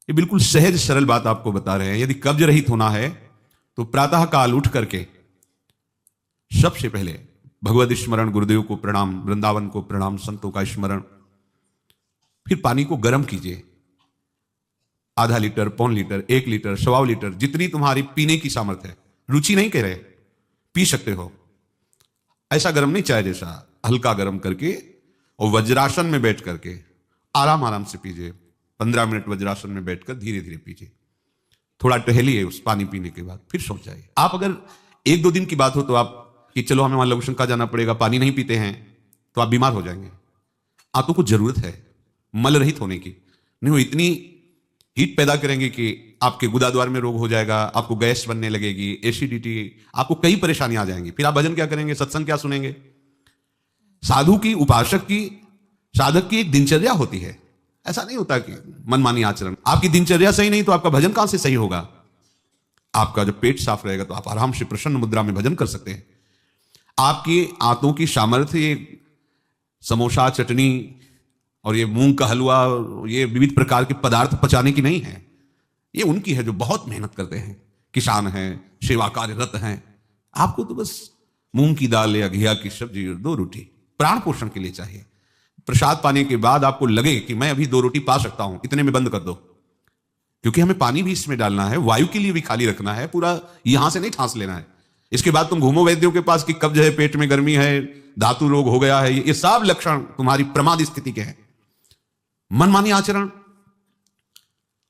ये बिल्कुल सहज सरल बात आपको बता रहे हैं। यदि कब्ज रहित होना है तो प्रातः काल उठ करके सबसे पहले भगवत स्मरण, गुरुदेव को प्रणाम, वृंदावन को प्रणाम, संतों का स्मरण, फिर पानी को गर्म कीजिए। आधा लीटर, पौन लीटर, 1 लीटर, 1.25 लीटर, जितनी तुम्हारी पीने की सामर्थ्य है। रुचि नहीं कह रहे, पी सकते हो। ऐसा गर्म नहीं, चाय जैसा हल्का गर्म करके और वज्रासन में बैठ करके आराम आराम से पीजिए। 15 मिनट वज्रासन में बैठकर धीरे धीरे पीजिए। थोड़ा टहलिए उस पानी पीने के बाद, फिर सो जाइए। आप अगर 1-2 दिन की बात हो तो आप कि चलो हमें वहां लघु शंका जाना पड़ेगा, पानी नहीं पीते हैं, तो आप बीमार हो जाएंगे। आपको कुछ जरूरत है मल रहित होने की। नहीं वो इतनी हीट पैदा करेंगे कि आपके गुदाद्वार में रोग हो जाएगा, आपको गैस बनने लगेगी, एसिडिटी, आपको कई परेशानी आ जाएंगी। फिर आप भजन क्या करेंगे, सत्संग क्या सुनेंगे? साधु की, उपासक की, साधक की एक दिनचर्या होती है। ऐसा नहीं होता कि मनमानी आचरण। आपकी दिनचर्या सही नहीं तो आपका भजन कहां से सही होगा? आपका जब पेट साफ रहेगा तो आप आराम से प्रसन्न मुद्रा में भजन कर सकते हैं। आपकी आंतों की सामर्थ्य समोसा, चटनी और ये मूंग का हलवा, ये विविध प्रकार के पदार्थ पचाने की नहीं है। ये उनकी है जो बहुत मेहनत करते हैं, किसान हैं, सेवा कार्यरत हैं। आपको तो बस मूंग की दाल या घिया की सब्जी और 2 रोटी प्राण पोषण के लिए चाहिए। प्रसाद पाने के बाद आपको लगे कि मैं अभी 2 रोटी पा सकता हूं, इतने में बंद कर दो, क्योंकि हमें पानी भी इसमें डालना है, वायु के लिए भी खाली रखना है, पूरा यहां से नहीं ठांस लेना है। इसके बाद तुम घूमो वैद्यों के पास कि कब्ज है, पेट में गर्मी है, धातु रोग हो गया है। ये सब लक्षण तुम्हारी प्रमाद स्थिति के हैं। मनमानी आचरण।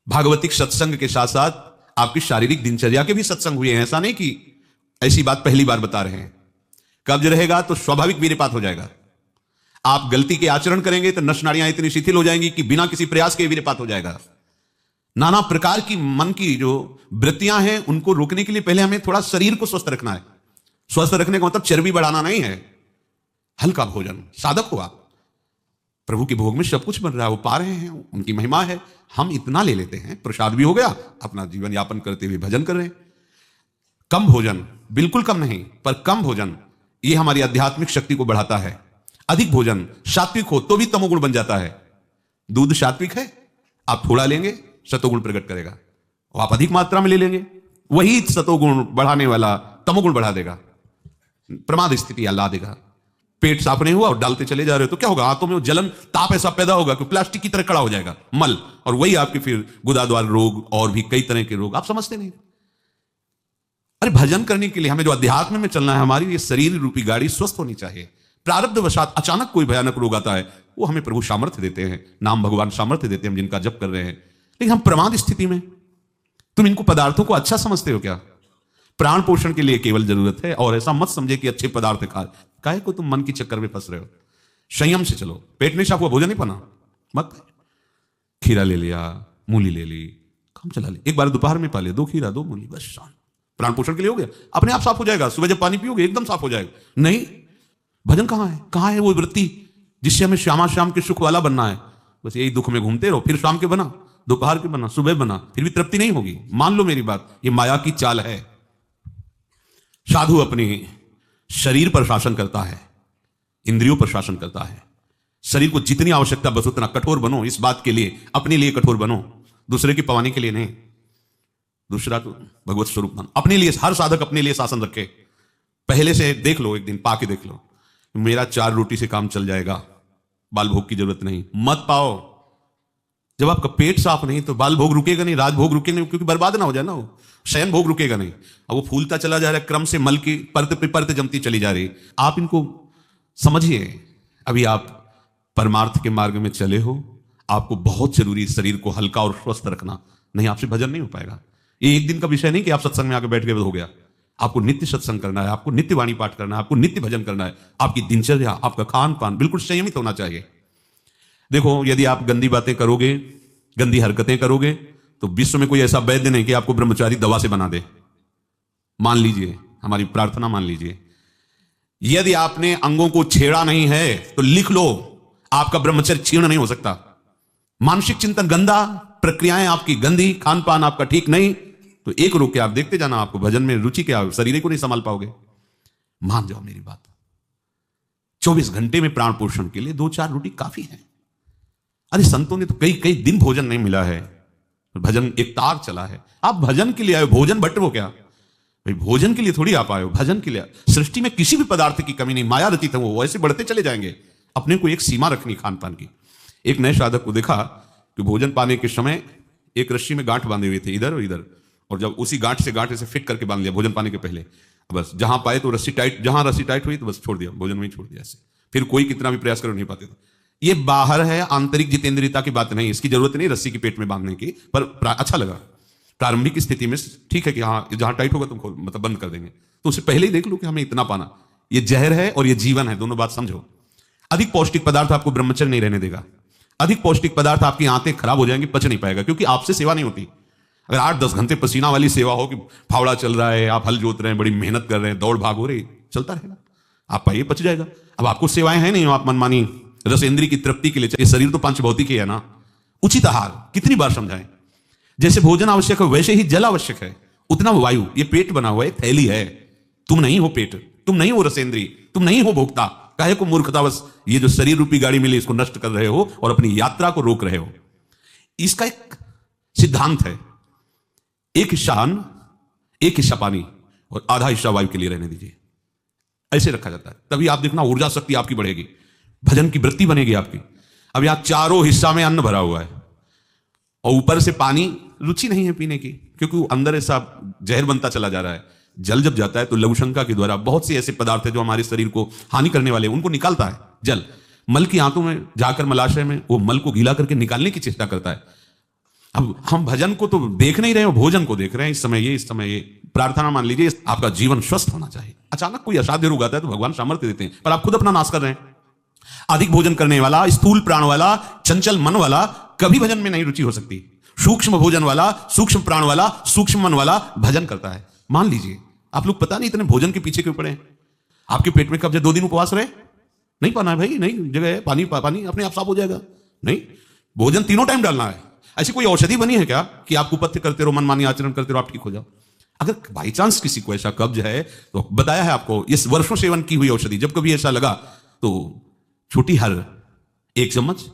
भागवतिक सत्संग के साथ साथ आपकी शारीरिक दिनचर्या के भी सत्संग हुए हैं। ऐसा नहीं कि ऐसी बात पहली बार बता रहे हैं। कब्ज रहेगा तो स्वाभाविक वीर्यपात हो जाएगा। आप गलती के आचरण करेंगे तो नस नाड़ियां इतनी शिथिल हो जाएंगी कि बिना किसी प्रयास के वीर्यपात हो जाएगा। नाना प्रकार की मन की जो वृत्तियां हैं उनको रोकने के लिए पहले हमें थोड़ा शरीर को स्वस्थ रखना है। स्वस्थ रखने का मतलब चर्बी बढ़ाना नहीं है। हल्का भोजन, साधक हो आप, प्रभु के भोग में सब कुछ बन रहा है, वो पा रहे हैं, उनकी महिमा है। हम इतना ले लेते हैं, प्रसाद भी हो गया, अपना जीवन यापन करते हुए भजन कर रहे हैं। कम भोजन, बिल्कुल कम नहीं, पर कम भोजन ये हमारी आध्यात्मिक शक्ति को बढ़ाता है। अधिक भोजन, सात्विक हो तो भी तमोगुण बन जाता है। दूध सात्विक है, आप थोड़ा लेंगे सतोगुण प्रकट करेगा, और आप अधिक मात्रा में ले लेंगे, वही सतोगुण बढ़ाने वाला तमोगुण बढ़ा देगा, प्रमाद स्थिति ला देगा। पेट साफ नहीं हुआ और डालते चले जा रहे हो तो क्या होगा? हाथों में जलन, ताप ऐसा पैदा होगा कि प्लास्टिक की तरह खड़ा हो जाएगा मल, और वही आपके फिर गुदाद्वार रोग और भी कई तरह के रोग। आप समझते नहीं। अरे भजन करने के लिए हमें जो अध्यात्म में चलना है, हमारी ये शरीर रूपी गाड़ी स्वस्थ होनी चाहिए। प्रारब्ध वशात अचानक कोई भयानक रोग आता है, वो हमें प्रभु सामर्थ्य देते हैं, नाम भगवान सामर्थ्य देते हैं, हम जिनका जप कर रहे हैं। लेकिन हम प्रमाद स्थिति में, तुम इनको पदार्थों को अच्छा समझते हो क्या? प्राण पोषण के लिए केवल जरूरत है, और ऐसा मत समझे कि अच्छे पदार्थ खा, काहे को तुम मन की चक्कर में फंस रहे हो। संयम से चलो। पेट नहीं साफ हुआ, भोजन नहीं बना, मत। खीरा ले लिया, मूली ले ली, काम चला ले, एक बार दोपहर में पा ले 2 खीरा 2 मूली, बस शांत। प्राण पोषण के लिए हो गया, अपने आप साफ हो जाएगा। सुबह जब पानी पियोगे एकदम साफ हो जाएगा। नहीं, भजन कहां है? कहां है वो वृत्ति जिससे हमें श्यामा श्याम के सुख वाला बनना है? बस यही दुख में घूमते रहो। फिर शाम के बना, दोपहर के बना, सुबह बना, फिर भी तृप्ति नहीं होगी। मान लो मेरी बात, ये माया की चाल है। साधु अपने शरीर पर शासन करता है, इंद्रियों पर शासन करता है। शरीर को जितनी आवश्यकता बस उतना कठोर बनो। इस बात के लिए, अपने लिए कठोर बनो, दूसरे की पवाने के लिए नहीं। दूसरा तो भगवत स्वरूप मान। अपने लिए, हर साधक अपने लिए शासन रखे। पहले से देख लो, एक दिन पाके देख लो, मेरा 4 रोटी से काम चल जाएगा, बाल भोग की जरूरत नहीं। मत पाओ। जब आपका पेट साफ नहीं तो बाल भोग रुकेगा नहीं, राज भोग रुकेगा नहीं, क्योंकि बर्बाद ना हो जाए ना, वो शयन भोग रुकेगा नहीं। अब वो फूलता चला जा रहा है, क्रम से मल की परत पे परत जमती चली जा रही। आप इनको समझिए। अभी आप परमार्थ के मार्ग में चले हो, आपको बहुत जरूरी शरीर को हल्का और स्वस्थ रखना, नहीं आपसे भजन नहीं हो पाएगा। ये एक दिन का विषय नहीं कि आप सत्संग में आकर बैठ गए हो गया। आपको नित्य सत्संग करना है, आपको नित्य वाणी पाठ करना है, आपको नित्य भजन करना है। आपकी दिनचर्या, आपका खान पान बिल्कुल संयमित होना चाहिए। देखो, यदि आप गंदी बातें करोगे, गंदी हरकतें करोगे, तो विश्व में कोई ऐसा वैद्य नहीं कि आपको ब्रह्मचारी दवा से बना दे। मान लीजिए, हमारी प्रार्थना मान लीजिए, यदि आपने अंगों को छेड़ा नहीं है तो लिख लो, आपका ब्रह्मचर्य क्षीण नहीं हो सकता। मानसिक चिंतन गंदा, प्रक्रियाएं आपकी गंदी, खान पान आपका ठीक नहीं, तो एक रोक के आप देखते जाना, आपको भजन में रुचि क्या, शरीर को नहीं संभाल पाओगे। मान जाओ मेरी बात। 24 घंटे में प्राण पोषण के लिए 2-4 रोटी काफी है। अरे संतों ने तो कई कई दिन भोजन नहीं मिला है, भजन एक तार चला है। आप भजन के लिए आए, भोजन बट वो क्या भाई, भोजन के लिए थोड़ी आप आए हो, भजन के लिए। सृष्टि में किसी भी पदार्थ की कमी नहीं, माया रचित है, वो ऐसे बढ़ते चले जाएंगे। अपने को एक सीमा रखनी खान पान की। एक नए साधक को देखा कि भोजन पाने के समय एक रस्सी में गांठ बांधे हुए थे इधर और इधर, और जब उसी गांठ से गांठ ऐसे फिट करके बांध लिया भोजन पाने के पहले, बस जहां पाए तो रस्सी टाइट, जहां रस्सी टाइट हुई तो बस छोड़ दिया, भोजन में ही छोड़ दिया ऐसे। फिर कोई कितना भी प्रयास कर नहीं पाते थे। ये बाहर है, आंतरिक जितेंद्रियता की बात नहीं, इसकी जरूरत नहीं रस्सी की पेट में बांधने की, पर अच्छा लगा प्रारंभिक स्थिति में। ठीक है कि हाँ जहां टाइट होगा तुम खोल, मतलब बंद कर देंगे, तो उससे पहले ही देख लो कि हमें इतना पाना। ये जहर है और ये जीवन है, दोनों बात समझो। अधिक पौष्टिक पदार्थ आपको ब्रह्मचर्य नहीं रहने देगा। अधिक पौष्टिक पदार्थ आपकी आंतें खराब हो जाएंगी, पच नहीं पाएगा, क्योंकि आपसे सेवा नहीं होती। अगर 8-10 घंटे पसीना वाली सेवा हो कि फावड़ा चल रहा है, आप हल जोत रहे हैं, बड़ी मेहनत कर रहे हैं, दौड़ भाग हो रही, चलता रहेगा, आप पाइए पच जाएगा। अब आपको सेवाएं हैं नहीं, आप मनमानी रसेंद्री की तृप्ति के लिए, ये शरीर तो पंच भौतिक ही है ना। उचित आहार कितनी बार समझाएं। जैसे भोजन आवश्यक है वैसे ही जल आवश्यक है, उतना वायु। ये पेट बना हुआ है, थैली है, तुम नहीं हो पेट, तुम नहीं हो रसेंद्री, तुम नहीं हो भोक्ता। काहे को मूर्खतावश ये जो शरीर रूपी गाड़ी मिली इसको नष्ट कर रहे हो और अपनी यात्रा को रोक रहे हो। इसका एक सिद्धांत है, एक हिस्सा अन्न, एक हिस्सा पानी और आधा हिस्सा वायु के लिए रहने दीजिए। ऐसे रखा जाता है, तभी आप देखना ऊर्जा शक्ति आपकी बढ़ेगी, भजन की वृत्ति बनेगी आपकी। अब यहां चारों हिस्सा में अन्न भरा हुआ है और ऊपर से पानी, रुचि नहीं है पीने की, क्योंकि वो अंदर ऐसा जहर बनता चला जा रहा है। जल जब जाता है तो लघु शंका के द्वारा बहुत से ऐसे पदार्थ है जो हमारे शरीर को हानि करने वाले, उनको निकालता है जल। मल की आंतों में जाकर मलाशय में वो मल को गीला करके निकालने की चेष्टा करता है। अब हम भजन को तो देख नहीं रहे हो, भोजन को देख रहे हैं। इस समय ये प्रार्थना मान लीजिए, आपका जीवन स्वस्थ होना चाहिए। अचानक कोई असाध्य रोग आता है तो भगवान सामर्थ्य देते हैं, पर आप खुद अपना नाश कर रहे हैं। अधिक भोजन करने वाला, स्थूल प्राण वाला, चंचल मन वाला कभी भजन में नहीं रुचि हो सकती। सूक्ष्म भोजन वाला, सूक्ष्म प्राण वाला, सूक्ष्म मन वाला भजन करता है। मान लीजिए आप लोग पता नहीं इतने भोजन के पीछे क्यों पड़े हैं। आपके पेट में कब्ज 2 दिन उपवास रहे, नहीं पाना है भाई, नहीं जगह है, पानी अपने आप साफ हो जाएगा। नहीं, भोजन 3 टाइम डालना है। ऐसी कोई औषधि बनी है क्या कि आप कुपथ्य करते रहो, मनमानी आचरण करते रहो, आप ठीक हो जाओ? अगर बाई चांस किसी को ऐसा कब्ज है तो बताया है आपको, इस वर्षों सेवन की हुई औषधि, जब कभी ऐसा लगा तो छोटी हर 1 चम्मच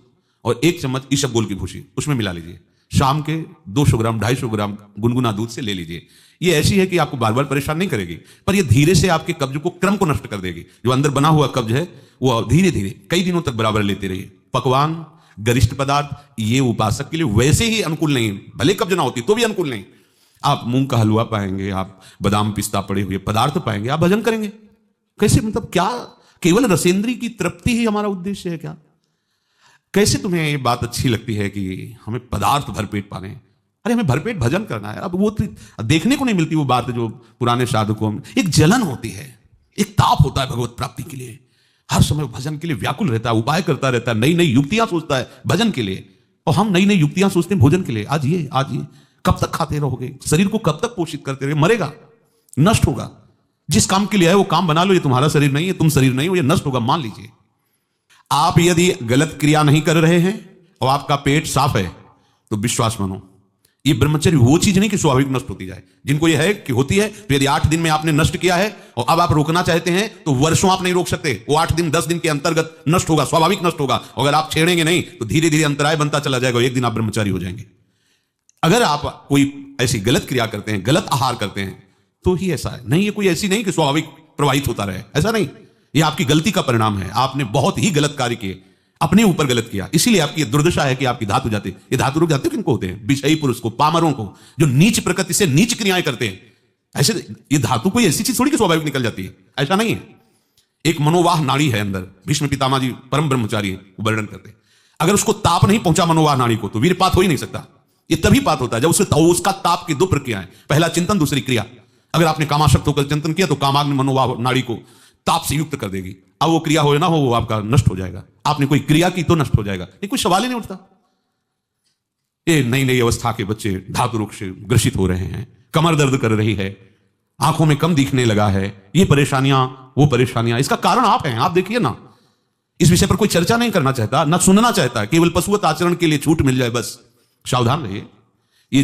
और 1 चम्मच इसबगोल की भूसी उसमें मिला लीजिए। शाम के 200 ग्राम 250 ग्राम गुनगुना दूध से ले लीजिए। ये ऐसी है कि आपको बार बार परेशान नहीं करेगी, पर ये धीरे से आपके कब्ज को, क्रम को नष्ट कर देगी। जो अंदर बना हुआ कब्ज है वो धीरे धीरे कई दिनों तक बराबर लेते रहिए। पकवान, गरिष्ठ पदार्थ ये उपासक के लिए वैसे ही अनुकूल नहीं, भले कब्ज ना होती तो भी अनुकूल नहीं। आप मूंग का हलवा पाएंगे, आप बादाम पिस्ता पड़े हुए पदार्थ पाएंगे, आप भजन करेंगे कैसे? मतलब क्या केवल रसेंद्री की तृप्ति ही हमारा उद्देश्य है क्या? कैसे तुम्हें ये बात अच्छी लगती है कि हमें पदार्थ भरपेट पाने हैं? अरे हमें भरपेट भजन करना है। अब वो देखने को नहीं मिलती वो बात जो पुराने साधकों में एक जलन होती है, एक ताप होता है भगवत प्राप्ति के लिए। हर समय भजन के लिए व्याकुल रहता है, उपाय करता रहता है, नई नई युक्तियां सोचता है भजन के लिए। और हम नई नई युक्तियां सोचते हैं भोजन के लिए। आज ये कब तक खाते रहोगे? शरीर को कब तक पोषित करते रहोगे? मरेगा, नष्ट होगा। जिस काम के लिए है वो काम बना लो। ये तुम्हारा शरीर नहीं है, तुम शरीर नहीं हो, ये नष्ट होगा। मान लीजिए आप यदि गलत क्रिया नहीं कर रहे हैं और आपका पेट साफ है तो विश्वास मानो ये ब्रह्मचर्य वो चीज नहीं कि स्वाभाविक नष्ट होती जाए। जिनको ये है कि होती है, तो यदि 8 दिन में आपने नष्ट किया है और अब आप रोकना चाहते हैं तो वर्षों आप नहीं रोक सकते। वो 8 दिन 10 दिन के अंतर्गत नष्ट होगा, स्वाभाविक नष्ट होगा। अगर आप छेड़ेंगे नहीं तो धीरे धीरे अंतराय बनता चला जाएगा, एक दिन आप ब्रह्मचारी हो जाएंगे। अगर आप कोई ऐसी गलत क्रिया करते हैं, गलत आहार करते हैं, तो ही ऐसा है। नहीं, ये कोई ऐसी नहीं कि स्वाभाविक प्रवाहित होता रहे, ऐसा नहीं। ये आपकी गलती का परिणाम है। आपने बहुत ही गलत कार्य किए, अपने ऊपर गलत किया, इसीलिए आपकी दुर्दशा है कि आपकी धातु जाते। ये धातु रोग जाते किनको होते हैं? विषयी पुरुष को, पामरों को, जो नीच प्रकृति से नीच क्रियाएं करते हैं। ऐसे ये धातु कोई ऐसी चीज थोड़ी कि स्वाभाविक निकल जाती है, ऐसा नहीं है। एक मनोवाह नाड़ी है अंदर, भीष्म पितामह जी परम ब्रह्मचारी वो वर्णन करते हैं। अगर उसको ताप नहीं पहुंचा मनोवाह नाड़ी को तो वीरपात हो ही नहीं सकता। ये तभी पात होता है जब उसका ताप की 2 प्रक्रियाएं, पहला चिंतन, दूसरी क्रिया। अगर आपने कामाशक्त होकर चिंतन किया तो कामाग्नि मनोवाह नाड़ी को ताप से युक्त कर देगी। अब वो क्रिया हो ना हो वो आपका नष्ट हो जाएगा। आपने कोई क्रिया की तो नष्ट हो जाएगा, ये कोई सवाल ही नहीं उठता। ये नई नई अवस्था के बच्चे धातु रोग से ग्रसित हो रहे हैं, कमर दर्द कर रही है, आंखों में कम दिखने लगा है, ये परेशानियां वो परेशानियां। इसका कारण आप हैं, आप देखिए ना। इस विषय पर कोई चर्चा नहीं करना चाहता, ना सुनना चाहता, केवल पशुवत आचरण के लिए छूट मिल जाए बस। सावधान रहिए। ये